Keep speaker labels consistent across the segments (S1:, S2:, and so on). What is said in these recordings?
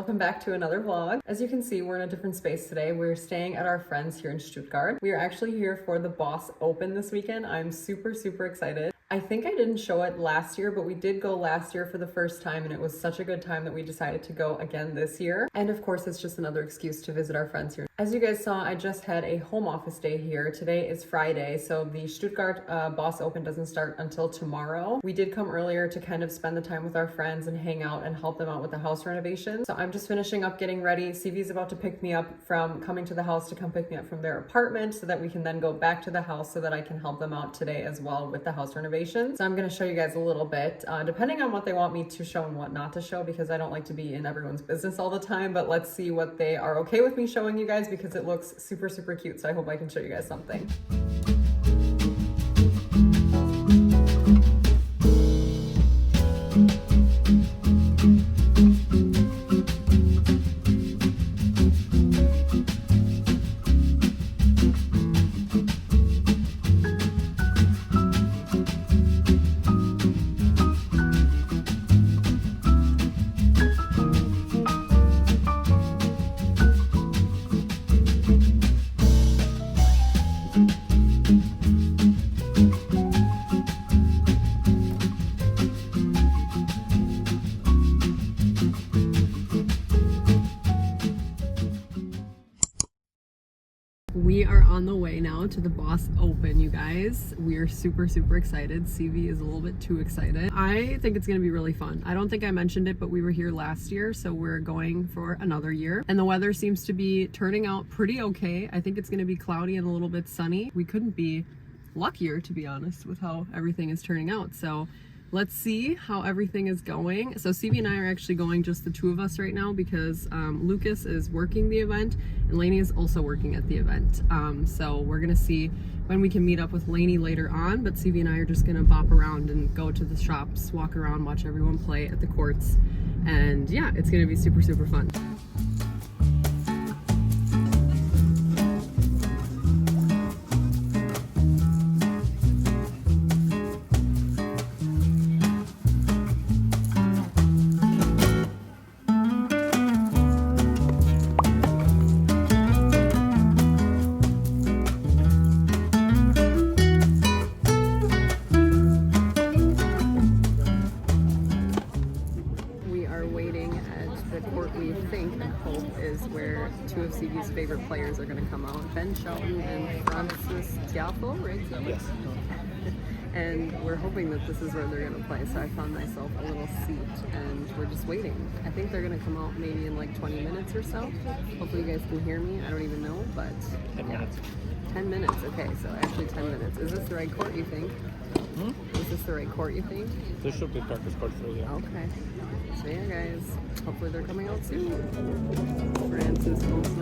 S1: welcome back to another vlog. As you can see, we're in a different space today. We're staying at our friends here in Stuttgart. We are actually here for the Boss Open this weekend. I'm super excited. I think I didn't show it last year, but we did go last year for the first time, and it was such a good time that we decided to go again this year. And of course, it's just another excuse to visit our friends here. As you guys saw, I just had a home office day here. Today is Friday, so the Stuttgart Boss Open doesn't start until tomorrow. We did come earlier to kind of spend the time with our friends and hang out and help them out with the house renovation. So I'm just finishing up getting ready. CV's about to pick me up from coming to the house to come pick me up from their apartment so that we can then go back to the house so that I can help them out today as well with the house renovation. So I'm going to show you guys a little bit, depending on what they want me to show and what not to show, because I don't like to be in everyone's business all the time, but let's see what they are okay with me showing you guys, because it looks super cute. So I hope I can show you guys something. We are on the way now to the Boss Open, you guys. We are super excited. CV is a little bit too excited. I think it's gonna be really fun. I don't think I mentioned it, but we were here last year, so we're going for another year. And the weather seems to be turning out pretty okay. I think it's gonna be cloudy and a little bit sunny. We couldn't be luckier, to be honest, with how everything is turning out. So let's see how everything is going. So CV and I are actually going, just the two of us right now, because Lucas is working the event and Lainey is also working at the event. So we're gonna see when we can meet up with Lainey later on, but CV and I are just gonna bop around and go to the shops, walk around, watch everyone play at the courts. And yeah, it's gonna be super fun. Two of CV's favorite players are going to come out, Ben Shelton and Francis Tiafoe, right?
S2: Yes.
S1: And we're hoping that this is where they're going to play, so I found myself a little seat and we're just waiting. I think they're going to come out maybe in like 20 minutes or so. Hopefully you guys can hear me. I don't even know, but
S2: 10 minutes.
S1: 10 minutes, okay, so actually 10 minutes. Is this the right court, you think? Is this the right court, you think?
S2: This should be practice court for you.
S1: Okay. So yeah, guys, hopefully they're coming out soon. Francis also.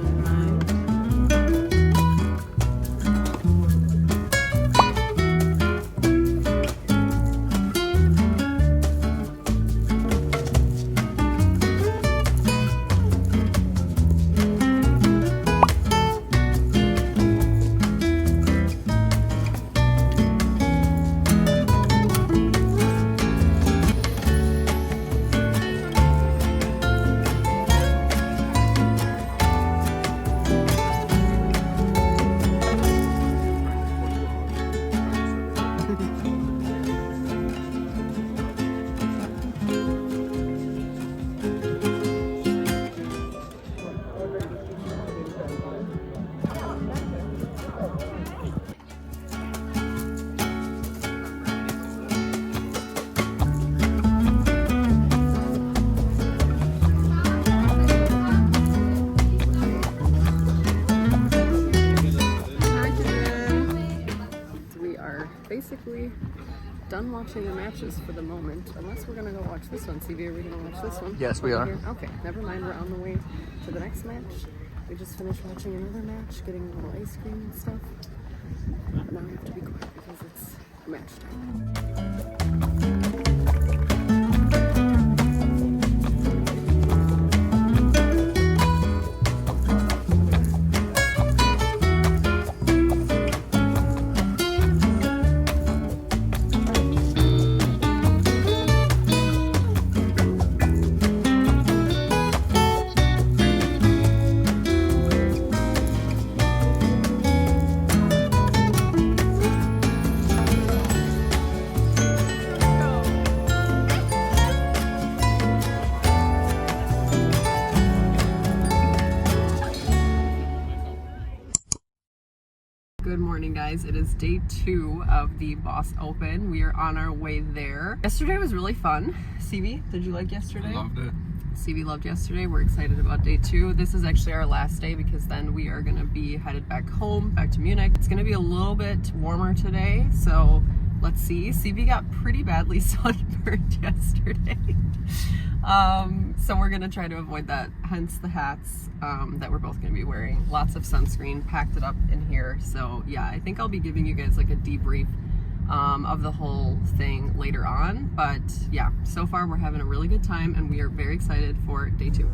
S1: Basically done watching the matches for the moment, unless we're gonna go watch this one. CV, are we gonna watch this one?
S2: Yes, we are.
S1: Here? Okay, never mind, we're on the way to the next match. We just finished watching another match, getting a little ice cream and stuff. But now we have to be quiet because it's match time. Good morning, guys. It is day 2 of the Boss Open. We are on our way there. Yesterday was really fun. CB, did you like yesterday?
S2: I loved it.
S1: CB loved yesterday. We're excited about day 2. This is actually our last day because then we are gonna be headed back home, back to Munich. It's gonna be a little bit warmer today, so let's see. CB got pretty badly sunburned yesterday. So we're gonna try to avoid that, hence the hats that we're both gonna be wearing. Lots of sunscreen, packed it up in here. So yeah, I think I'll be giving you guys like a debrief of the whole thing later on. But yeah, so far we're having a really good time and we are very excited for day 2.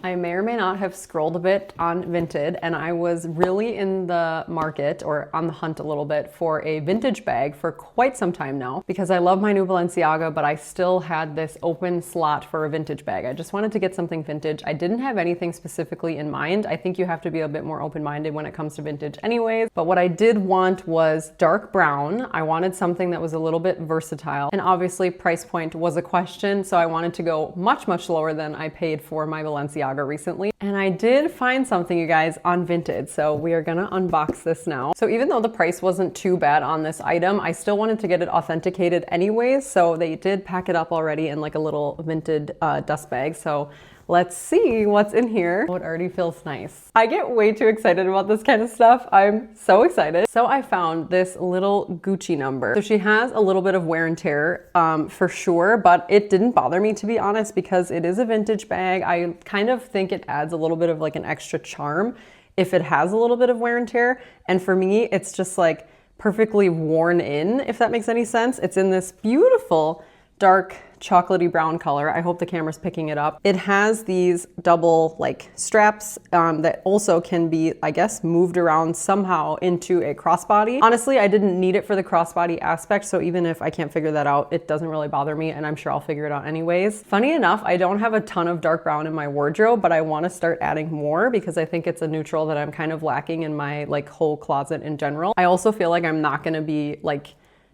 S1: I may or may not have scrolled a bit on Vinted, and I was really in the market or on the hunt a little bit for a vintage bag for quite some time now because I love my new Balenciaga, but I still had this open slot for a vintage bag. I just wanted to get something vintage. I didn't have anything specifically in mind. I think you have to be a bit more open-minded when it comes to vintage anyways, but what I did want was dark brown. I wanted something that was a little bit versatile, and obviously price point was a question, so I wanted to go much, much lower than I paid for my Balenciaga recently. And I did find something, you guys, on Vinted. So we are gonna unbox this now. So even though the price wasn't too bad on this item, I still wanted to get it authenticated anyways. So they did pack it up already in like a little Vinted dust bag. So let's see what's in here. Oh, it already feels nice. I get way too excited about this kind of stuff. I'm so excited. So I found this little Gucci number. So she has a little bit of wear and tear for sure, but it didn't bother me, to be honest, because it is a vintage bag. I kind of think it adds a little bit of like an extra charm if it has a little bit of wear and tear. And for me, it's just like perfectly worn in, if that makes any sense. It's in this beautiful dark chocolatey brown color. I hope the camera's picking it up. It has these double like straps that also can be, I guess, moved around somehow into a crossbody. Honestly, I didn't need it for the crossbody aspect, so even if I can't figure that out, it doesn't really bother me, and I'm sure I'll figure it out anyways. Funny enough, I don't have a ton of dark brown in my wardrobe, but I want to start adding more because I think it's a neutral that I'm kind of lacking in my like whole closet in general. I also feel like I'm not going to be like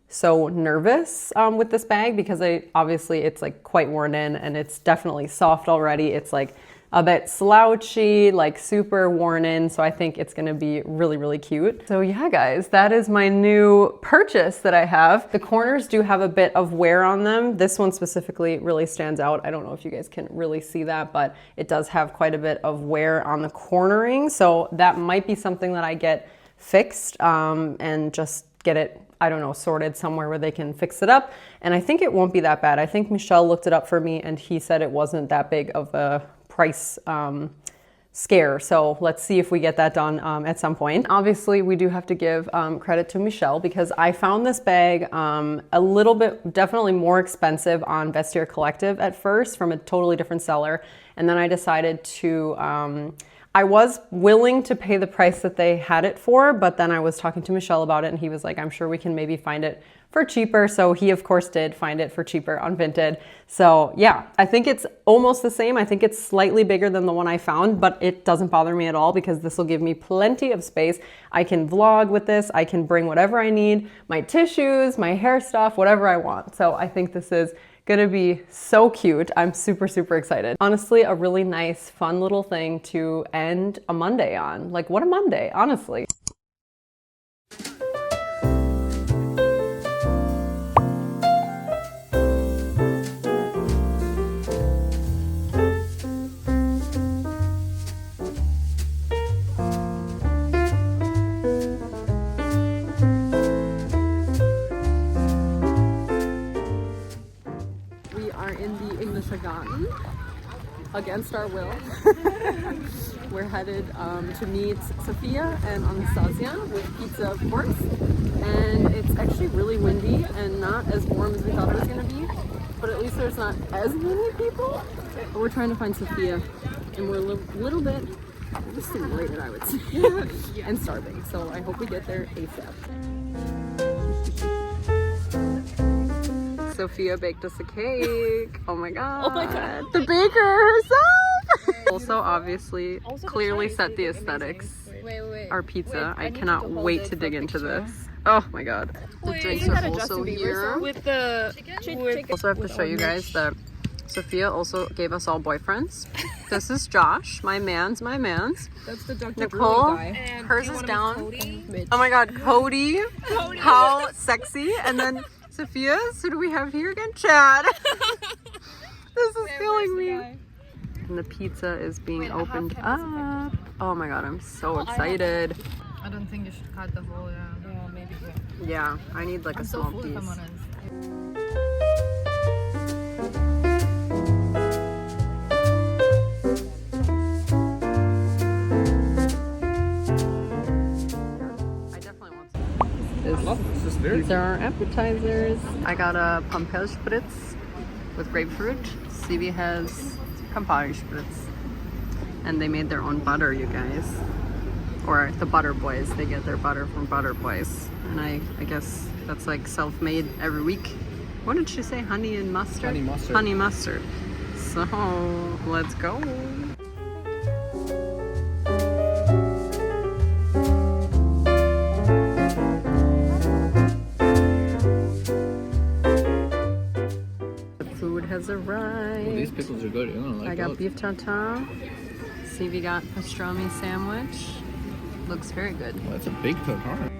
S1: so nervous with this bag because obviously it's like quite worn in and it's definitely soft already. It's like a bit slouchy, like super worn in. So I think it's gonna be really, really cute. So yeah, guys, that is my new purchase that I have. The corners do have a bit of wear on them. This one specifically really stands out. I don't know if you guys can really see that, but it does have quite a bit of wear on the cornering. So that might be something that I get fixed and just get it, I don't know, sorted somewhere where they can fix it up. And I think it won't be that bad. I think Michelle looked it up for me and he said it wasn't that big of a price scare. So let's see if we get that done at some point. Obviously, we do have to give credit to Michelle because I found this bag a little bit, definitely more expensive on Vestiaire Collective at first from a totally different seller. And then I decided to, I was willing to pay the price that they had it for, but then I was talking to Michelle about it and he was like, I'm sure we can maybe find it for cheaper. So he of course did find it for cheaper on Vinted. So yeah, I think it's almost the same. I think it's slightly bigger than the one I found, but it doesn't bother me at all because this will give me plenty of space. I can vlog with this. I can bring whatever I need, my tissues, my hair stuff, whatever I want. So I think this is gonna be so cute. I'm super, super excited. Honestly, a really nice, fun little thing to end a Monday on. Like, what a Monday, honestly. Against our will. We're headed to meet Sophia and Anastasia with pizza, of course. And it's actually really windy and not there's not as many people. But we're trying to find Sophia, and we're a little bit stimulated, I would say, and starving. So I hope we get there ASAP. Sophia baked us a cake. Oh my god. Oh my god. The baker herself. Also, obviously, clearly set the aesthetics.
S3: Wait.
S1: Our pizza. I cannot wait to dig into this. Oh my god. The drinks are also here.
S3: With the
S1: Also have to show you guys that Sophia also gave us all boyfriends. This is Josh, my man's.
S3: That's the Dr.
S1: Nicole,
S3: guy.
S1: hers is down. Oh my god, Cody. How sexy. And then Sophia's, who do we have here again? Chad. This is killing me. And the pizza is being opened up. Oh my god, I'm so excited.
S3: I don't think you should cut the whole, yeah, maybe.
S1: Yeah, I need like a small piece. These are our appetizers. I got a Pumpel Spritz with grapefruit. Stevie has Campari Spritz. And they made their own butter, you guys. Or the Butter Boys. They get their butter from Butter Boys. And I guess that's like self-made every week. What did she say? Honey and mustard?
S2: Honey mustard.
S1: Honey mustard. So, let's go. Has arrived.
S2: Well, these pickles are good. You don't like
S1: I got
S2: those.
S1: beef tartare. Stevie got pastrami sandwich. Looks very good.
S2: Well, that's a big tartare.